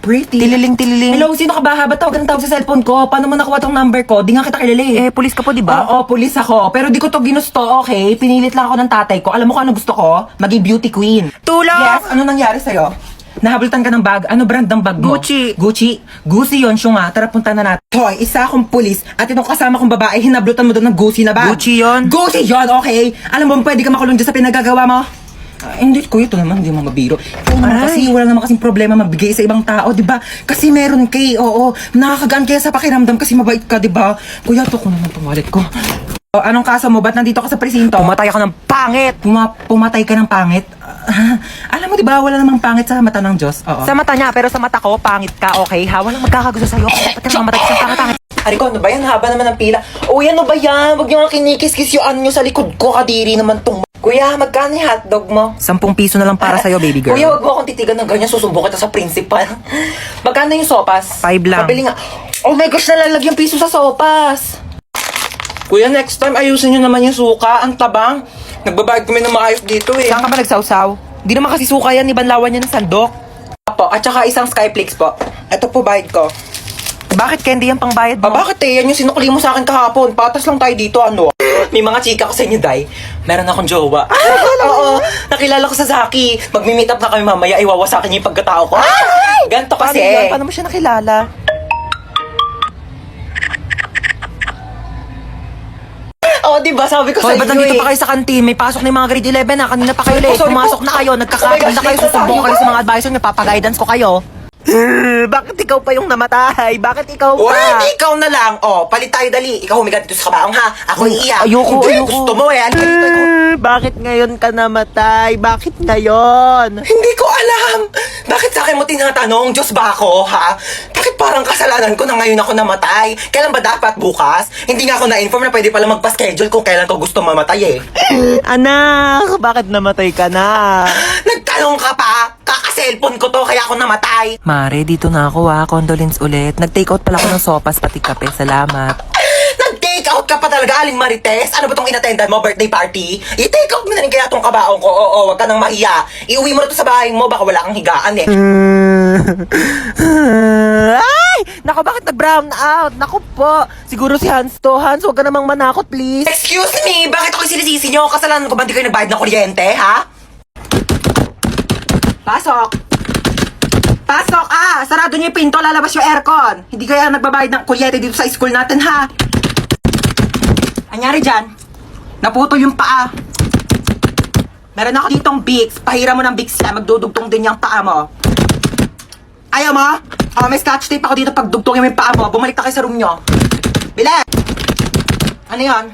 Pretty. Tililing. Hello, sino ka ba? Ba't tawag ng tawag sa cellphone ko? Paano mo nakuha tong number ko? Di nga kita kilala eh. Pulis ka po, di ba? Oo, pulis ako. Pero di ko to ginusto, okay? Pinilit lang ako ng tatay ko. Alam mo kung ano gusto ko? Maging beauty queen. Tulong! Yes, ano nangyari sa'yo? Nahabultan ka ng bag. Ano brand ng bag mo? Gucci. Gucci yun, siya nga. Tara, punta na natin. Hoy, isa akong pulis at itong kasama kong babae, hinablutan mo doon ng Gucci na bag. Gucci yun? Gucci yun, okay? Alam mo, pwede ka makulong dyan sa pinagagawa mo? Hindi ko ito naman, hindi mo mabiro. Ikaw naman kasi, wala naman kasing problema mabigay sa ibang tao, di ba? Kasi meron kay, oo. Nakakagaan kaya sa pakiramdam kasi mabait ka, di ba? Kuya, to ko naman itong wallet ko. Anong kaso mo? Ba't nandito ka sa presinto? Pumatay ako ng pangit! Pumatay ka ng pangit? Alam mo, di ba, wala namang pangit sa mata ng Diyos? Oo. Sa mata niya, pero sa mata ko, pangit ka, okay? Ha? Walang magkakagusto sa'yo. Ba't ka mamatay ka sa pangit-pangit? Ariko, ano ba yan? Haba naman ng pila. Uy, ano ba yan? Huwag niyo nga kinikis-kis yung ano nyo sa likod ko. Kadiri naman tong... Kuya, magkano yung hotdog mo? 10 piso na lang para sa'yo, baby girl. Kuya, wag mo akong titigan ng ganyan. Susumbong kita sa principal. Magkano yung sopas? 5 lang. Pabili nga. Oh my gosh, nalalagyan piso sa sopas. Kuya, next time ayusin nyo naman yung suka. Ang tabang. Nagbabayad kami ng maayos dito eh. Saan ka ba nagsawsaw? Di naman kasi suka yan, ibanlawan niya ng sandok. Po, at saka isang Skyflix po. Ito po bayad ko. Bakit candy yung pangbayad mo? Bakit eh? Yan yung sinukli mo sa akin kahapon. Patas lang tayo dito, ano? May mga chika ko sa inyo, Day. Meron akong jowa. Oo, nakilala ko sa Zaki. Magmi-meet up na kami mamaya. Iwawasakin niya yung pagkatao ko. Ganto kasi. Paano mo siya nakilala? Oo, diba? Sabi ko sa Hoy, inyo ba't nandito eh. pa kayo sa kantin? May pasok na yung mga grade 11 na. Kanina pa kayo late. sorry Pumasok po. na kayo. Oh my Nagkakakita gosh, na kayo. late na Susumbong tayo. kayo sa mga advisor niyo. Papag-guidance ko kayo. Bakit ikaw pa yung namatay? Bakit ikaw pa? Well, ikaw na lang. Oh, palit tayo dali. Ikaw humigat dito sa kabaong ha. Ako iiyak. Ayoko. Gusto mo eh. Ano dito ikaw? Bakit ngayon ka namatay? Bakit ngayon? Hindi ko alam. Bakit sa akin mo tinatanong? Diyos ba ako, ha? Bakit parang kasalanan ko na ngayon ako namatay? Kailan ba dapat bukas? Hindi nga ako na-inform na pwede pala magpa-schedule kung kailan ko gusto mamatay eh. Anak, bakit namatay ka na? Nagtanong ka pa? Kaka-cellphone ko to kaya ako namatay. Mare, dito na ako ha. Condolence ulit. Nag-take out pala ako ng sopas pati kape. Salamat. Nag-take out ka pa talaga, Aling Marites? Ano ba tong inattendan mo? Birthday party? I-take out mo na rin kaya tong kabaong ko. Oo, wag ka nang mahiya. Iuwi mo na to sa bahay mo. Baka wala kang higaan eh. Ay! Naku, bakit nag-brown out? Naku po. Siguro si Hans to. Hans, huwag ka namang manakot, please. Excuse me, bakit ako sinisisi nyo? Kasalanan ko ba di kayo nagbayad ng kuryente, ha? Pasok! Pasok! Sarado niyo yung pinto, lalabas yung aircon. Hindi kaya nagbabayad ng kuryente dito sa school natin, ha? Anyari dyan? Naputol yung paa. Meron ako ditong Vicks. Pahira mo ng Vicks yan. Magdudugtong din yung paa mo. Ayaw mo? May scotch tape ako dito pag dugtongin mo yung paa mo. Bumalik na kayo sa room nyo. Bile! Ano yan?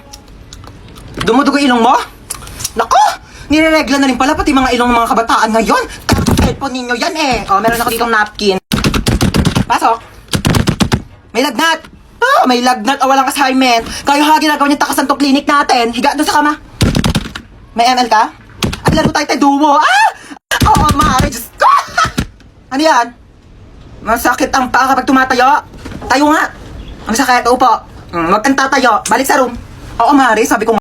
Dumudugo ilong mo? Naku! Nireregla na rin pala pati mga ilong ng mga kabataan ngayon. Cellphone ninyo yan eh. Meron ako ditong napkin. Pasok. May lagnat. May lagnat o walang assignment. Kayo ha, ginagawa niyo takasan tong clinic natin. Higa doon sa kama. May ML ka? At laro tayo duo. Oo, maaari. Diyos ko. Ano yan? Masakit ang paa kapag tumatayo. Tayo nga. Ang sakit, upo. Huwag kang tatayo. Balik sa room. Oo, maaari. Sabi ko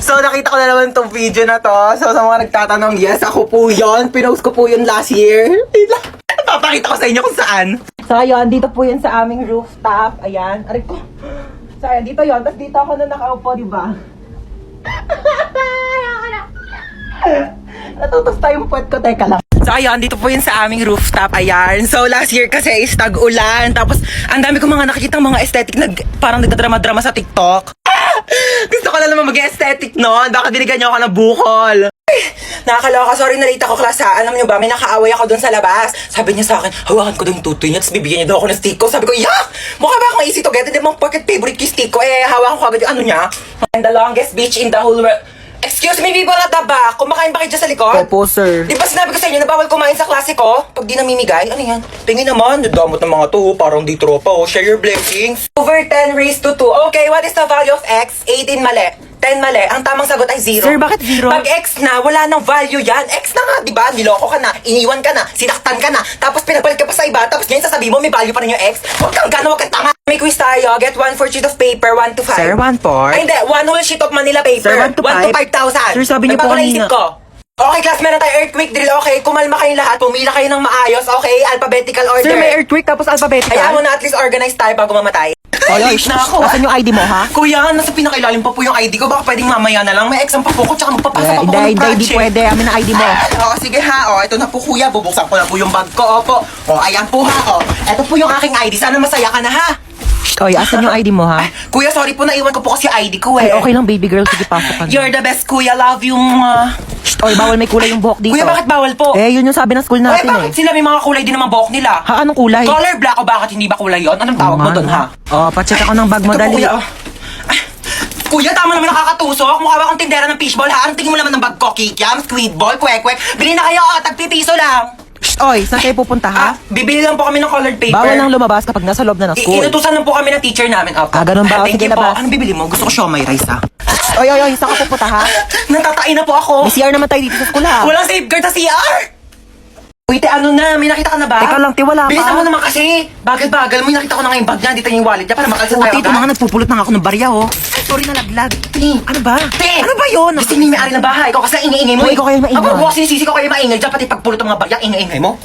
So, nakita ko na naman tong video na to. So, sa mga nagtatanong, yes, ako po yun. Pinost ko po yun last year. Papakita ko sa inyo kung saan. So, ayun, dito po yun sa aming rooftop. Ayan. Aray ko. So, ayan, dito yun. Tapos dito ako na nakaupo, diba? Natutos tayong puwet ko. Teka lang. So, ayun, dito po yun sa aming rooftop. Ayan. So, last year kasi is tag-ulan. Tapos, ang dami ko mga nakikita mga aesthetic na parang nagdadrama-drama sa TikTok. Gusto ko na naman mag-aesthetic noon. Baka binigyan niyo ako ng bukol. Nakakaloka. Sorry na late ako klase. Alam niyo ba, may nakaaway ako doon sa labas. Sabi niya sa akin, hawakan ko daw yung tutoy niya. Tapos bibigyan niya daw ako ng stick ko. Sabi ko, yak! Mukha ba akong easy to get? Hindi mo pocket favorite ko yung stick ko. Hawakan ko agad yung ano niya. And the longest beach in the whole world. Excuse me, people at the back. Kumakain ba kayo dyan sa likod? Opo, sir. Di ba sinabi ko sa inyo na bawal kumain sa klase ko? Pag di namimigay, ano yan? Tingin naman, yung damot ng mga to, parang di tropa, oh. Share your blessings. Over 10 raised to 2. Okay, what is the value of x? 18 mali. 10 mali. Ang tamang sagot ay 0. Sir, bakit 0? Pag X na, wala nang value yan. X na nga, di ba? Niloko ka na, iniwan ka na, sinaktan ka na, tapos pinagpalit ka pa sa iba, tapos ngayon sasabihin mo may value pa rin yung X. Huwag kang gana, huwag kang tanga. May quiz tayo. Get 1 for sheet of paper, 1 to 5. Sir, 1-4. Ay, hindi. 1 whole sheet of Manila paper. Sir, 1 to 5,000. Sir, sabi niyo po Nagbago na isip kanina. ko. Okay, class, meron tayo earthquake drill. Okay, kumalma kayong lahat. Pumila kayo ng maayos. Okay, alphabetical order. Sir, may earthquake tapos alphabetical. Kaya mo na at least organize tayo bago mamatay. Oy, Late na ako. Asan yung ID mo, ha? Kuya, nasa pinakailalim pa po yung ID ko. Baka pwedeng mamaya na lang. May exam pa po ko, tsaka magpapasa pa po ko ng Hindi project. pwede. Amin na ID mo. Oo, sige ha. O, ito na po kuya. Bubuksan ko na po yung bag ko. Opo. O, ayan po ha. O, ito po yung aking ID. Sana masaya ka na ha. Oy, asan yung ID mo, ha? Kuya, sorry po. Naiwan ko po kasi ID ko eh. Ay, okay lang, baby girl. Sige, pasok ka na. You're the best, kuya. Love you. Oy, bawal may kulay yung buhok dito. Kuya, bakit bawal po? Eh, yun yung sabi ng school natin, bakit sila may mga kulay din naman buhok nila? Ha, anong kulay? Color black o bakit hindi ba kulay yun? Anong tawag mo doon ha? Oh, pacheck ako ng bag mo, Ito po, dali. kuya, oh. Ay, kuya, tama naman nakakatusok. Mukha ba akong tindera ng fishball ha? Anong tingin mo naman ng bag ko? Kikiam, squid ball, kwek-kwek. Bili na kayo, tagpipiso lang. Oy, saan kayo pupunta, ha? Bibili lang po kami ng colored paper. Bawal nang lumabas kapag nasa loob na ng school. Inutusan lang po kami ng teacher namin. Opo. Ganun ba? Thank Sige, you po. labas. Anong bibili mo? Gusto ko siomay rice ha. Oy, saan ka pupunta, ha? Natatain na po ako. May CR naman tayo dito sa school, ha? Walang safeguard sa CR! Wait, ano na? May nakita ka na ba? Teka lang, wala pa. Bilisan mo naman kasi. Bagal-bagal mo. May nakita ko na nga yung bag niya. Dito yung wallet niya para makalsa tayo. Ito mga nagpupulot na ako ng barya, oh. Sorry na laglag. Ano ba? Ano ba yun? Gusto niyo may-ari ng bahay. Ikaw kasi ingay-ingay mo. Hoy, ikaw kayo maingay. Ako kasi sisi ko kayo maingay. Diyan pati pagpulot ng mga bagyak, ingay-ingay mo.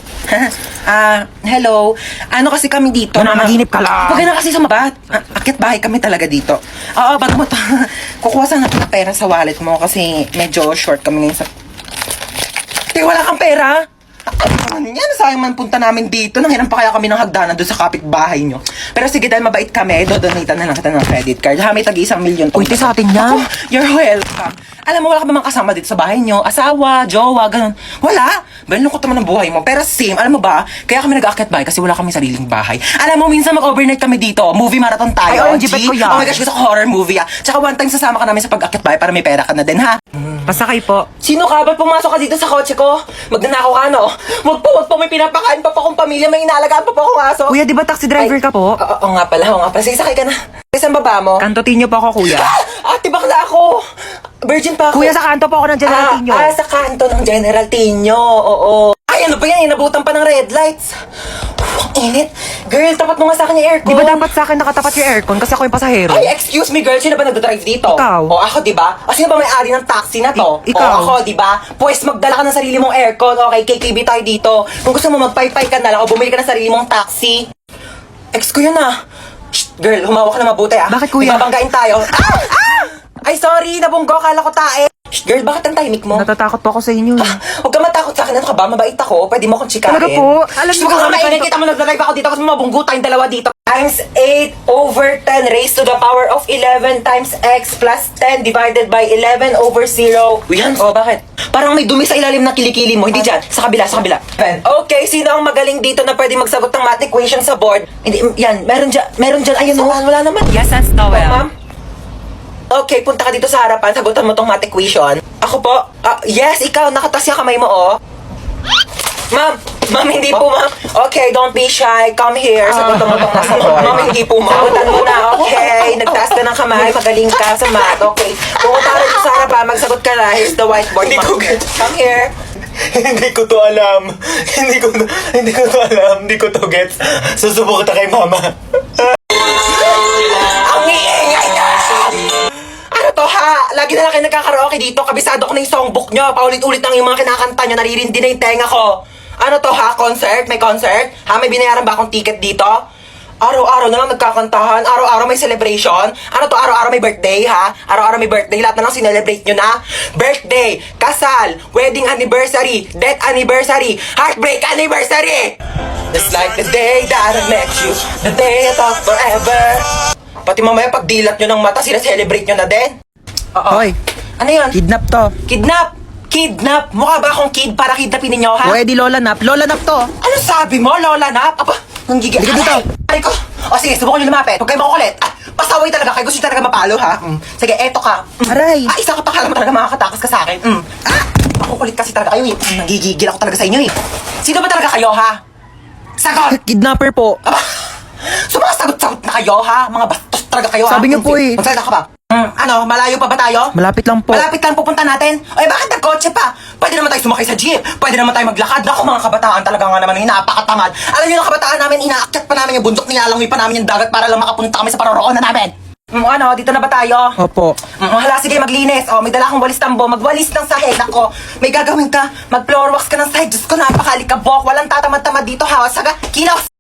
Hello. Ano kasi kami dito? Nananaginip ka lang. Huwag ka na kasi sumabat. Akit bahay kami talaga dito. Oo, bago mo kukuha sana ng pera sa wallet mo kasi medyo short kami ngayon sa... Wala kang pera? Ano yan? Sayang man punta namin dito. Nanghiram pa kaya kami ng hagdanan doon sa kapitbahay nyo. Pero sige, dahil mabait kami, dodonate na lang kita ng credit card. Ha, may tagi 1 million to. Uy, sa atin yan. Ako, you're welcome. Alam mo, wala ka ba mga kasama dito sa bahay nyo? Asawa, jowa, ganun. Wala. Balungkot naman ang buhay mo. Pero same, alam mo ba, kaya kami nag-aakyat bahay kasi wala kami sariling bahay. Alam mo, minsan mag-overnight kami dito. Movie marathon tayo. Ay, OMG, bet ko yan. Oh my gosh, gusto ko horror movie Tsaka one time sasama ka namin sa pag-aakyat bahay para may pera ka na din, ha? Pasakay po. Sino ka? Ba't pumasok ka dito sa kotse ko? Magnanakaw ka, no? Wag po. May pinapakain pa po akong pamilya. May inaalagaan pa po akong aso. Kuya, di ba taxi driver ka po? Oo nga pala. Sige, sakay ka na. Saan baba mo? Kantotinyo po ako, kuya. Tibak na ako. Virgin pa ako. Kuya, sa kanto po ako ng General Tinyo. Sa kanto ng General Tinyo. Oo. Ay, ano ba yan? Inabutan pa ng red lights. Ang init. Girl, tapat mo nga sa akin yung aircon. Di ba dapat sa akin nakatapat yung aircon kasi ako yung pasahero? Ay, excuse me, girl. Sino ba nagdadrive dito? Ikaw. O, ako, di ba? O, sino ba may-ari ng taxi na to? Ikaw. O, ako, di ba? Pues, magdala ka ng sarili mong aircon. Okay, KKB tayo dito. Kung gusto mo, magpaypay ka na lang o bumili ka ng sarili mong taxi. Ex ko yun, Shh, girl, humawak ka na mabuti, Bakit, kuya? Ibabanggain tayo. Ay, sorry, nabunggo. Kala ko tae. Shh, girl, bakit ang tahimik mo? Natatakot po ako sa inyo. Huwag ka matakot sa akin. Ano ka ba? Mabait ako. Pwede mo akong chikahin. Talaga po? Alam niyo Huwag ba ka kami maingay. ganito- Kita mo nag-drive ako dito kasi mabunggo tayong dalawa dito. Times 8 over 10 raised to the power of 11 times x plus 10 divided by 11 over 0. Yan. Oh, bakit? Parang may dumi sa ilalim ng kilikili mo. Hindi dyan. Sa kabila, sa kabila. Okay, sino ang magaling dito na pwede magsagot ng math equation sa board? Hindi, yan. Meron dyan. Ayun, wala naman. Yes, that's Oh, ma'am? Okay, punta ka dito sa harapan. Sagutan mo tong math equation. Ako po? Yes, ikaw. Nakatas yung kamay mo, oh. Ma'am, hindi po, ma'am. Okay, don't be shy. Come here. Sagutan mo tong nasa board. Ma'am, hindi po, ma'am. Sagutan mo na, okay. Nagtaas ka ng kamay. Magaling ka sa math. Okay. Pumunta ka dito sa harapan. Magsagot ka na. Here's the whiteboard. Hindi ko Ma'am. Come here. Hindi ko to alam. Hindi ko to alam. Hindi ko to gets. Susubok kita kay mama. Ang iingay na! Ano to ha? Lagi na lang kayo nagkakaraoke dito. Kabisado ko na yung songbook nyo. Paulit-ulit lang yung mga kinakanta nyo. Naririndi na yung tenga ko. Ano to ha? Concert? May concert? Ha? May binayaran ba akong ticket dito? Araw-araw na lang nagkakantahan. Araw-araw may celebration. Ano to? Araw-araw may birthday ha? Araw-araw may birthday. Lahat na lang sinelebrate nyo na. Birthday, kasal, wedding anniversary, death anniversary, heartbreak anniversary! Just like the day that I met you, the day I thought forever. Pati mamaya pag dilat nyo ng mata, sinaselebrate nyo na din. Oo. Hoy, Ano yun? kidnap to. Kidnap! Mukha ba akong kid para kidnapin ninyo, ha? Pwede lola nap. Lola nap to. Ano sabi mo, Lola Nap? Aba, nanggigil. Halika dito. Ay ko. O sige, subukan nyo lumapit. Huwag kayo makukulit. Pasaway talaga kayo. Gusto nyo talaga mapalo, ha? Sige, eto ka. Aray. Isa ka pa, kala mo talaga makakatakas ka sa akin. Makukulit kasi talaga kayo, eh. Nagigigil ako talaga sa inyo, eh. Sino ba talaga kayo, ha? Sagot! Kidnapper po. Aba, sumasagot-sagot na kayo, ha? Mga bastos talaga kayo, ha? Sabi niyo po, eh. Magsalita ka ba? Ano, malayo pa ba tayo? Malapit lang po. Malapit lang pupunta natin? Ay, bakit nagkotse pa? Pwede naman tayo sumakay sa jeep. Pwede naman tayo maglakad. Naku, mga kabataan talaga nga naman, napakatamad. Alam niyo ng kabataan namin, inaakyat pa namin yung bundok, nilalangoy pa namin yung dagat para lang makapunta kami sa paroroonan namin. Ano, dito na ba tayo? Opo. Hala, sige, maglinis. May dala akong walis tambo. Magwalis ng sahig. Ako, may gagawin ka. Mag-floor wax ka ng sahig. Diyos ko, napakalikabok. Walang tatamad-tamad dito, ha? Saga, kilos!